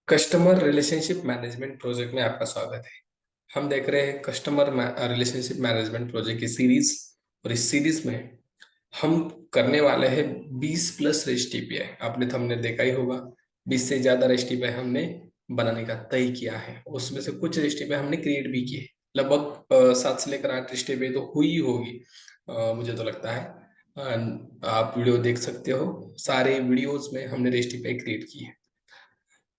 Customer relationship management project में आपका स्वागत है। हम देख रहे हैं कस्टमर रिलेशनशिप मैनेजमेंट प्रोजेक्ट की सीरीज। और इस सीरीज में हम करने वाले हैं 20 प्लस रेस्ट एपीआई। आपने थंबनेल देखा ही होगा, 20 से ज्यादा रेस्ट एपीआई हमने बनाने का तय किया है। उसमें से कुछ रेस्ट एपीआई हमने क्रिएट भी किए। लगभग 7 से लेकर 8 रेस्ट एपीआई तो हुई ही होगी, मुझे तो लगता है। आप वीडियो देख सकते हो, सारे वीडियोस में हमने रेस्ट एपीआई क्रिएट की है।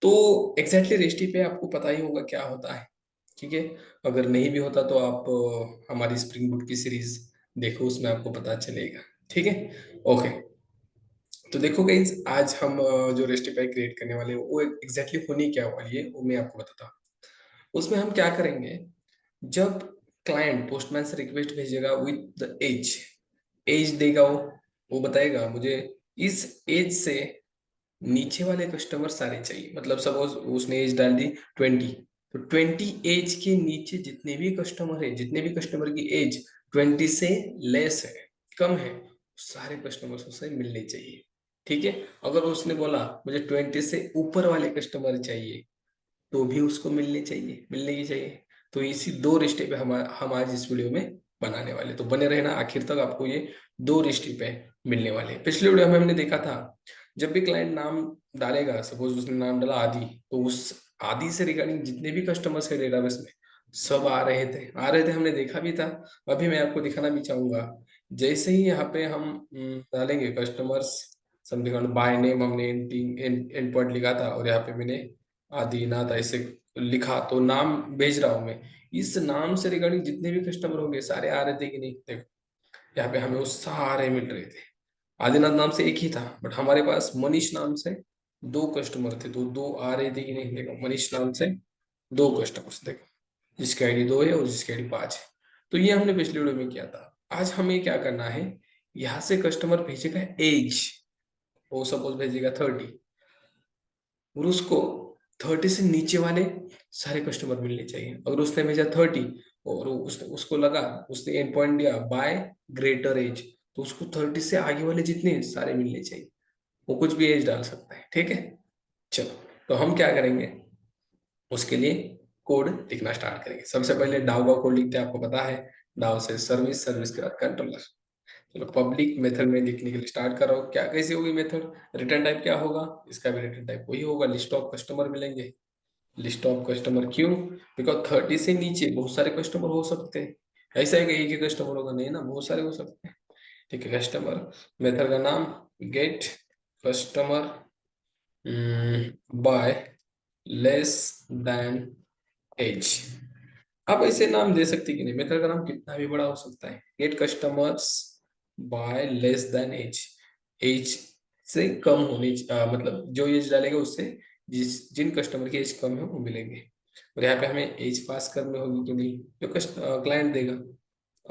तो एग्जैक्टली रेस्टी पे आपको पता ही होगा क्या होता है, ठीक है। अगर नहीं भी होता तो आप हमारी स्प्रिंग बूट की सीरीज देखो, उसमें आपको पता चलेगा, ठीक है। ओके, तो देखो गाइस, आज हम जो रेस्टिफाई क्रिएट करने वाले हैं वो एग्जैक्टली होने क्या वाली है वो मैं आपको बताता हूँ। उसमें हम क्या करेंगे, जब क्लाइंट पोस्टमैन से रिक्वेस्ट भेजेगा विद द एज, एज देगा वो बताएगा मुझे इस एज से नीचे वाले कस्टमर सारे चाहिए। मतलब सपोज उसने एज डाल दी 20, तो 20 एज के नीचे जितने भी कस्टमर है, जितने भी कस्टमर की एज 20 से लेस है, कम है, सारे कस्टमर्स उसे मिलने चाहिए, ठीक है। अगर उसने बोला मुझे 20 से ऊपर वाले कस्टमर चाहिए, तो भी उसको मिलने ही चाहिए। तो इसी दो रिश्ते पे हम आज इस वीडियो में बनाने वाले, तो बने रहना आखिर तक, आपको ये दो रिश्ते पे मिलने वाले हैं। पिछले वीडियो में हमने देखा था, जब भी क्लाइंट नाम डालेगा, सपोज उसने नाम डाला आदि, तो उस आदि से रिगार्डिंग जितने भी कस्टमर्स है डेटाबेस में, सब आ रहे थे, हमने देखा भी था। अभी मैं आपको दिखाना भी चाहूंगा। जैसे ही यहाँ पे हम डालेंगे कस्टमर्स समथिंग बाय नेम, हमने एंड पॉइंट लिखा था और यहाँ पे मैंने आदिनाथ ऐसे लिखा, तो नाम भेज रहा हूं मैं। इस नाम से रिगार्डिंग जितने भी कस्टमर होंगे सारे आ रहे थे कि नहीं, देखो यहाँ पे हमें वो सारे मिल रहे थे। आदिनाथ नाम से एक ही था, बट हमारे पास मनीष नाम से दो कस्टमर थे, तो दो आ रहे थे कि नहीं, देखो मनीष नाम से दो कस्टमर्स, देखो जिसकी आईडी 2 है और जिसकी आईडी 5 है। तो ये हमने पिछले वीडियो में किया था। आज हमें क्या करना है, यहाँ से कस्टमर भेजेगा एज, वो सपोज भेजेगा 30, और उसको 30 से नीचे वाले सारे कस्टमर मिलने चाहिए। अगर उसने भेजा 30 और उसको लगा, उसने एंड पॉइंट दिया बाय ग्रेटर एज, तो उसको 30 से आगे वाले जितने सारे मिलने चाहिए। वो कुछ भी एज डाल सकता है, ठीक है। चलो, तो हम क्या करेंगे, उसके लिए कोड लिखना स्टार्ट करेंगे। सबसे पहले डाउ का कोड लिखते हैं, आपको पता है। डाउ से सर्विस, सर्विस के बाद कंट्रोलर। चलो, पब्लिक मेथड में लिखने के लिए स्टार्ट करो। क्या कैसी होगी मेथड, रिटर्न टाइप क्या होगा, इसका भी रिटर्न टाइप वही होगा, लिस्ट ऑफ कस्टमर मिलेंगे। लिस्ट ऑफ कस्टमर क्यों, बिकॉज 30 से नीचे बहुत सारे कस्टमर हो सकते हैं। ऐसा है कि एक ही कस्टमर होगा, नहीं ना, बहुत सारे हो सकते हैं, ठीक है। कस्टमर मेथड का नाम get customer by less than age. आप ऐसे नाम दे सकते कि नहीं, मेथड का नाम कितना भी बड़ा हो सकता है। Get customers by less than age, age से कम मतलब जो एज डालेगा उससे जिन कस्टमर की एज कम है वो मिलेंगे। और यहाँ पे हमें एज पास करनी होगी कि नहीं, जो क्लाइंट देगा।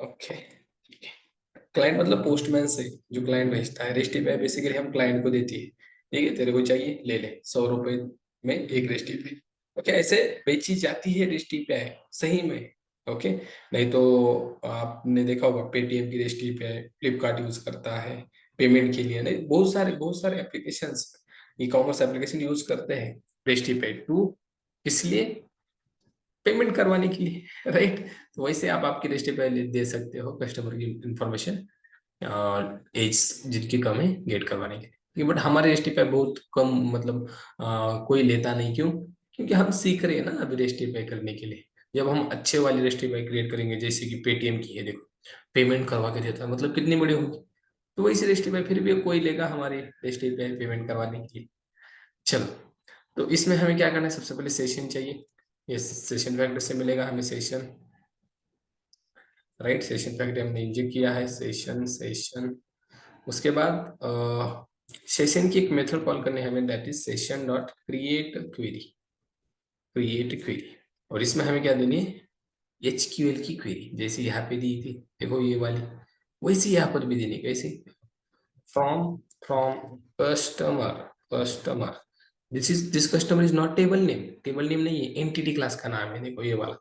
ओके, ठीक है। क्लाइंट मतलब पोस्टमैन से जो क्लाइंट भेजता है, रेस्टी पे बेसिकली हम क्लाइंट को देती है, ठीक है। तेरे को चाहिए ले ले, 100 रुपए में एक रेस्टी पे। ओके, ऐसे बेची जाती है रेस्टी पे, सही में। ओके, नहीं तो आपने देखा होगा पेटीएम की रेस्टी पे फ्लिपकार्ट यूज करता है पेमेंट के लिए, नहीं, बहुत सारे applications, e commerce application use करते हैं रेस्टी पे टू, इसलिए पेमेंट करवाने के लिए राइट। तो वैसे आप आपकी रेस्टी पे दे सकते हो कस्टमर की इंफॉर्मेशन, एज जिनकी कम है गेट करवाने के लिए। बट हमारे एस पे बहुत कम, मतलब कोई लेता नहीं, क्यों, क्योंकि हम सीख रहे हैं ना अभी रेस्ट पे करने के लिए। जब हम अच्छे वाली रेस्ट पे क्रिएट करेंगे, जैसे कि पेटीएम की है, देखो पेमेंट करवा के देता है, मतलब कितनी बड़ी होगी। तो वैसी रेस्ट पे फिर भी कोई लेगा हमारे रेस्ट पे पेमेंट करवाने के लिए। चलो, तो इसमें हमें क्या करना है, सबसे पहले सेशन चाहिए। ये सेशन फैक्टर से मिलेगा हमें सेशन, राइट। सेशन फैक्टर हमने इंजेक्ट किया है, सेशन सेशन। उसके बाद सेशन की एक मेथड कॉल करनी है हमें, that is session dot create query, create query. और इसमें हमें क्या देनी है, एचक्यूएल की क्वेरी, जैसे यहाँ पे दी थी, देखो ये वाली, वैसे यहाँ पर भी देनी है। कैसे, from from customer, customer, this customer is not table name, table name नहीं है, एंटिटी क्लास का नाम है, देखो ये वाला।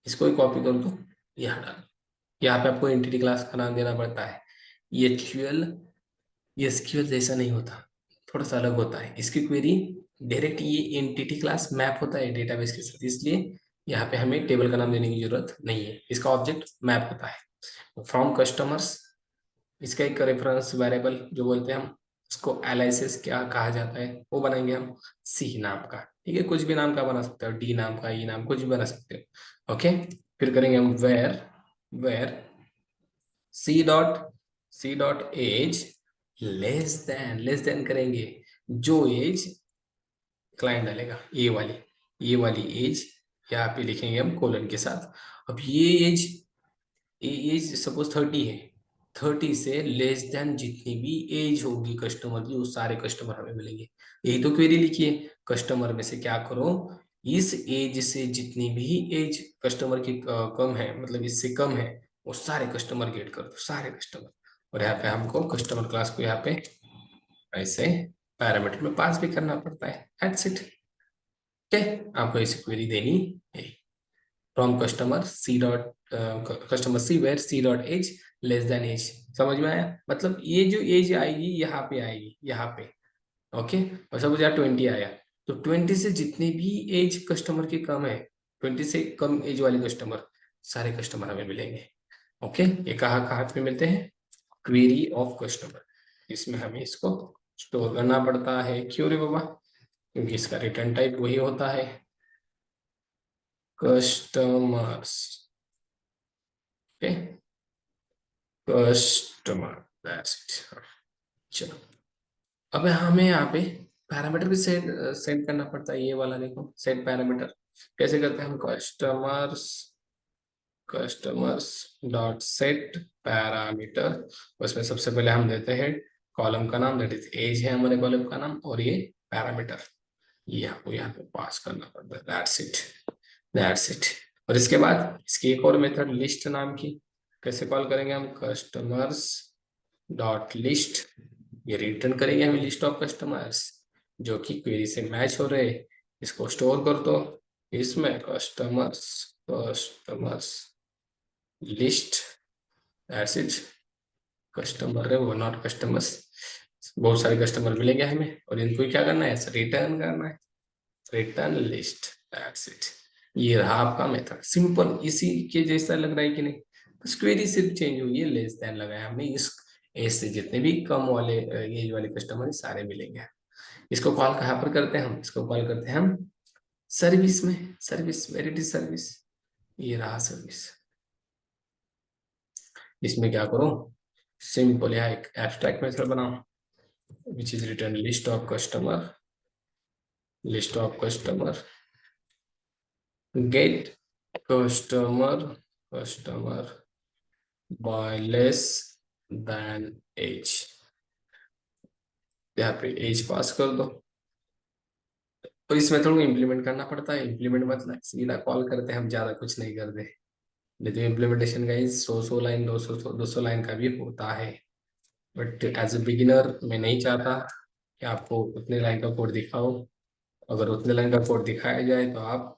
इसको ही कॉपी कर दो, यहाँ डाल, यहाँ पे आपको एंटिटी क्लास का नाम देना पड़ता है। एचक्यूएल, ये एसक्यूएल जैसा नहीं होता, थोड़ा सा अलग होता है। इसकी क्वेरी डायरेक्ट ये एंटिटी क्लास मैप होता है डेटाबेस के साथ, इसलिए यहाँ पे हमें टेबल का नाम देने की जरूरत नहीं है, इसका ऑब्जेक्ट मैप होता है। फ्रॉम कस्टमर्स, इसका एक रेफरेंस वेरिएबल जो बोलते हैं हम, उसको एलाइसिस क्या कहा जाता है, वो बनाएंगे हम सी नाम का। ठीक है, कुछ भी नाम का बना सकते हो, डी नाम का, ई नाम, कुछ भी बना सकते हो। ओके, फिर करेंगे हम where where C dot age less than करेंगे जो एज क्लाइंट डालेगा, ये वाली एज यहाँ पे लिखेंगे हम कोलन के साथ। अब ये एज सपोज 30 है, 30 से लेस देन जितनी भी एज होगी कस्टमर की, वो सारे कस्टमर हमें मिलेंगे। यही तो क्वेरी लिखी है, कस्टमर में से क्या करो, इस एज से जितनी भी एज कस्टमर की कम है, मतलब इससे कम है, वो सारे कस्टमर गेट कर दो, सारे कस्टमर। और यहाँ पे हमको कस्टमर क्लास को यहाँ पे ऐसे पैरामीटर में पास भी करना पड़ता है। That's it. ठीक है, आपको ऐसी क्वेरी देनी है। From customer C where C dot age less than age. समझ में आया? मतलब ये जो एज आएगी यहाँ पे आएगी, यहाँ पे। ओके, और सपोज यार 20 आया, तो 20 से जितनी भी एज कस्टमर की कम है, 20 से कम एज वाले कस्टमर, सारे कस्टमर हमें मिलेंगे। ओके, ये कहाँ कहाँ पे मिलते हैं? क्वेरी ऑफ कस्टमर, इसमें हमें इसको स्टोर करना पड़ता है। क्यों रे बाबा? क्योंकि इसका रिटर्न टाइप वही होता है, customers. Okay, customer, that's it. चलो, अब हमें यहाँ पे पैरामीटर भी सेट सेट करना पड़ता है। ये वाला देखो, सेट पैरामीटर कैसे करते हैं हम? Customers dot set parameter. उसमें सबसे पहले हम देते हैं कॉलम का नाम, दैट इज एज है हमारे कॉलम का नाम, और ये पैरामीटर, ये आपको यहाँ पे पास करना पड़ता है। That's it. और इसके बाद इसकी एक और मेथड लिस्ट नाम की, कैसे कॉल करेंगे हम? कस्टमर्स डॉट लिस्ट, ये रिटर्न करेंगे हमें लिस्ट ऑफ कस्टमर्स जो कि क्वेरी से मैच हो रहे, इसको स्टोर कर दो इसमें। Customers list, that's it. Customer है वो, नॉट कस्टमर्स। बहुत सारे कस्टमर मिलेंगे हमें, और इनको क्या करना है? रिटर्न करना है, रिटर्न लिस्ट, दैट्स इट। ये रहा आपका मेथड, सिंपल, इसी के जैसा लग रहा है कि नहीं? बस क्वेरी सिर्फ चेंज हुई है, लेस देन लगाया हमने। इस एज से जितने भी कम वाले एज वाले कस्टमर सारे मिलेंगे। इसको कॉल कहाँ पर करते हैं हम? इसको कॉल करते हैं हम सर्विस में। Service, where it is service, ये रहा सर्विस। इसमें क्या करो, सिंपल यहाँ एक एब्स्ट्रैक्ट मेथड बनाओ, which is return list of customer get customer by less than age. यहाँ पे एज पास कर दो, तो इस मेथड को इम्प्लीमेंट करना पड़ता है। इम्प्लीमेंट मतलब सीधा कॉल करते हैं हम, ज्यादा कुछ नहीं करते। नहीं तो इम्प्लीमेंटेशन का 100 लाइन 200 लाइन का भी होता है, बट एज ए बिगिनर मैं नहीं चाहता कि आपको उतने लाइन का कोड दिखाओ। अगर उतने लाइन का कोड दिखाया जाए तो आप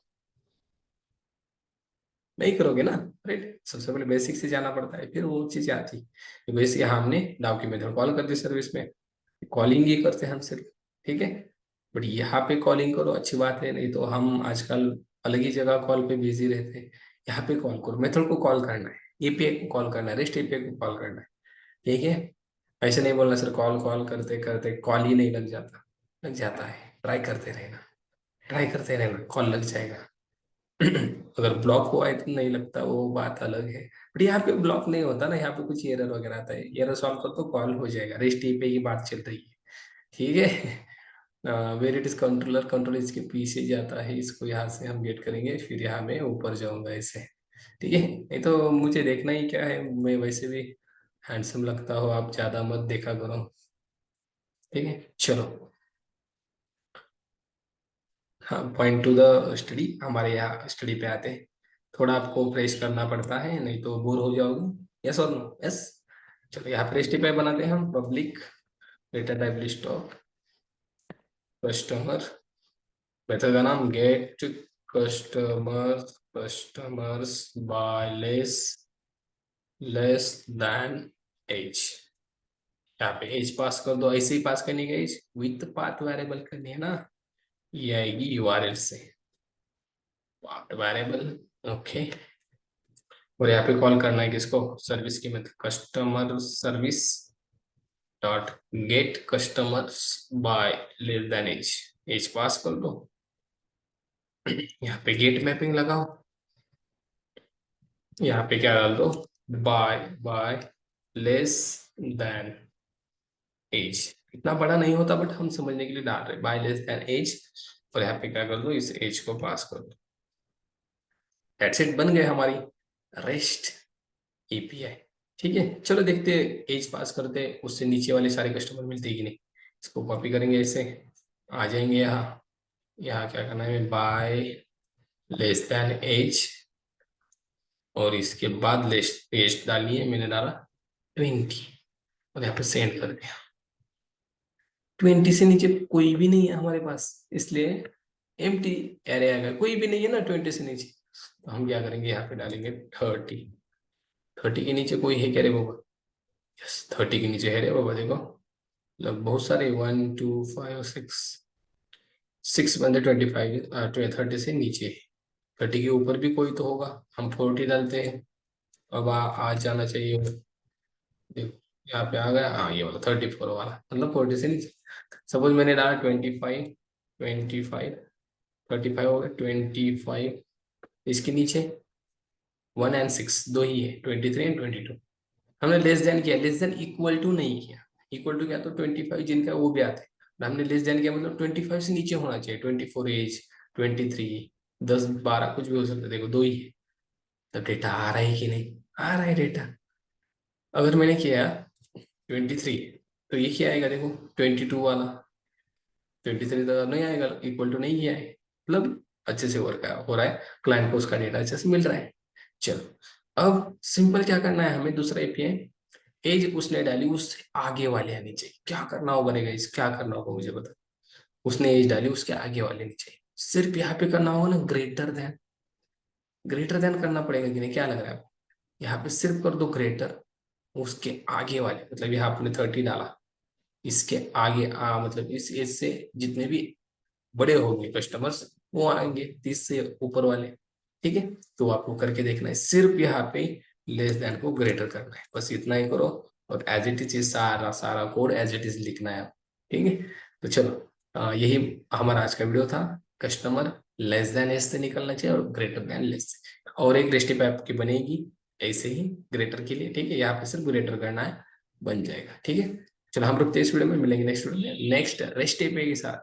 नहीं करोगे ना, राइट? सबसे पहले बेसिक से जाना पड़ता है, फिर वो चीजें आती। तो बेसिक यहाँ हमने डाउ की मेथड कॉल कर दी सर्विस में, कॉलिंग ही करते हैं हम सिर्फ। ठीक है, बट यहाँ पे कॉलिंग करो, अच्छी बात है, नहीं तो हम आजकल अलग ही जगह कॉल पे बिजी रहते हैं। यहाँ पे कॉल करो, मेथड को कॉल करना है, एपीआई को कॉल करना है, रेस्ट एपीआई को कॉल करना है। ठीक है, ऐसे नहीं बोलना सर कॉल कॉल करते करते कॉल ही नहीं लग जाता। लग जाता है, ट्राई करते रहना, कॉल लग जाएगा। अगर ब्लॉक हुआ है तो नहीं लगता, वो बात अलग है। बट यहाँ पे ब्लॉक नहीं होता ना, यहाँ पे कुछ एरर वगैरह आता है, एरर सॉल्व कर तो कॉल हो जाएगा। रेस्ट एपीआई की बात चल रही है। ठीक है, where it is controller, control इसके पीछे जाता है, इसको यहाँ से हम गेट करेंगे, फिर यहाँ मैं ऊपर जाऊंगा ऐसे। ठीक है, नहीं तो मुझे देखना ही क्या है, मैं वैसे भी हैंडसम लगता हो, आप ज्यादा मत देखा करो। ठीक है, चलो। हाँ, पॉइंट टू द स्टडी, हमारे यहाँ स्टडी पे आते हैं। थोड़ा आपको प्रेस करना पड़ता है, नहीं तो बोर हो जाओगे। यस और नो? यस। चलो, यहाँ पे स्टडी पे बनाते हैं हम public data type list of customer. Method का नाम get customers by less than age. यहाँ पे एज पास कर दो, ऐसे ही पास करनी है एज, विथ पाथ वेरिएबल करनी है ना। ये आएगी यूआरएल से पार्ट वेरिएबल। ओके, और यहाँ पे कॉल करना है किसको, सर्विस की method customer service dot get customers by less than age, age pass कर दो। यहाँ पे गेट मैपिंग लगाओ, यहाँ पे क्या डाल दो, बाय लेस देन एज। इतना बड़ा नहीं होता बट हम समझने के लिए डाल रहे बाय लेस देन एज, और यहाँ पे क्या कर दो, इस एज को पास कर दो। दैट्स इट, बन गए हमारी रेस्ट एपीआई। ठीक है, चलो देखते हैं एज पास करते हैं उससे नीचे वाले सारे कस्टमर मिलते हैं कि नहीं। इसको कॉपी करेंगे ऐसे, आ जाएंगे यहाँ, यहाँ क्या करना है, बाय लेस देन एज, और इसके बाद लेस एज डालनी है, मैंने डाला 20, और यहाँ पे सेंड कर दिया। 20 से नीचे कोई भी नहीं है हमारे पास, इसलिए एम्प्टी एरे आएगा, कोई भी नहीं है ना 20 से नीचे। तो हम क्या करेंगे, यहाँ पे डालेंगे 30। 30 के नीचे कोई है क्या रे बाबा, यस 30 के नीचे है रे बाबा, देखो मतलब बहुत सारे, 1 2 5 6, 6 बंदे 25 30 से नीचे है। 30 के ऊपर भी कोई तो होगा, हम 40 डालते हैं। अब आ जाना चाहिए वो, देखो यहाँ पे आ गया, हाँ ये वाला 34 वाला, मतलब 40 से नीचे। सपोज मैंने डाला 25, 25, 35 हो गया, 25 इसके नीचे 1 एंड 6 दो ही है, 23 एंड 22। हमने लेस देन किया, लेस देन इक्वल टू नहीं किया। इक्वल टू क्या, तो 25 जिनका वो भी आता है, और हमने लेस देन किया मतलब 25 से नीचे होना चाहिए, 24 एज, 23, 10 12 कुछ भी हो सकता है, देखो दो ही है। तब डेटा आ रहा है कि नहीं, आ रहा है डेटा। अगर मैंने किया 23, तो ये क्या आएगा देखो, 22 वाला, 23 तो नहीं आएगा, इक्वल टू नहीं किया है, मतलब अच्छे से वर्क हो रहा है, क्लाइंट को उसका डेटा अच्छे से मिल रहा है। चलो, अब सिंपल क्या करना है हमें, दूसरा एपीआई, एज उसने डाली उससे आगे वाले आनी चाहिए। क्या करना होगा रे गाइस, क्या करना होगा मुझे बता। उसने एज डाली उसके आगे वाले आनी चाहिए, सिर्फ यहाँ पे करना होगा ना ग्रेटर देन, ग्रेटर देन करना पड़ेगा कि नहीं, क्या लग रहा है आपको। यहाँ पे सिर्फ कर दो ग्रेटर, उसके आगे वाले, मतलब यहाँ आपने 30 डाला, इसके आगे मतलब इस एज से जितने भी बड़े होंगे कस्टमर्स वो आएंगे 30 से ऊपर वाले। ठीक है, तो आपको करके देखना है, सिर्फ यहाँ पे लेस देन को ग्रेटर करना है, बस इतना ही करो, और एज इट इज सारा सारा कोड एज इट इज लिखना है। ठीक है, तो चलो यही हमारा आज का वीडियो था। कस्टमर लेस देन एस से निकलना चाहिए और ग्रेटर देन लेस से, और एक रेसिपी आपकी बनेगी ऐसे ही ग्रेटर के लिए। ठीक है, यहाँ पे सिर्फ ग्रेटर करना है, बन जाएगा। ठीक है, चलो हम रुकते हैं इस वीडियो में, मिलेंगे नेक्स्ट वीडियो में नेक्स्ट रेस्ट पे के साथ,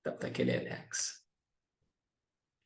तब तक के लिए थैंक्स।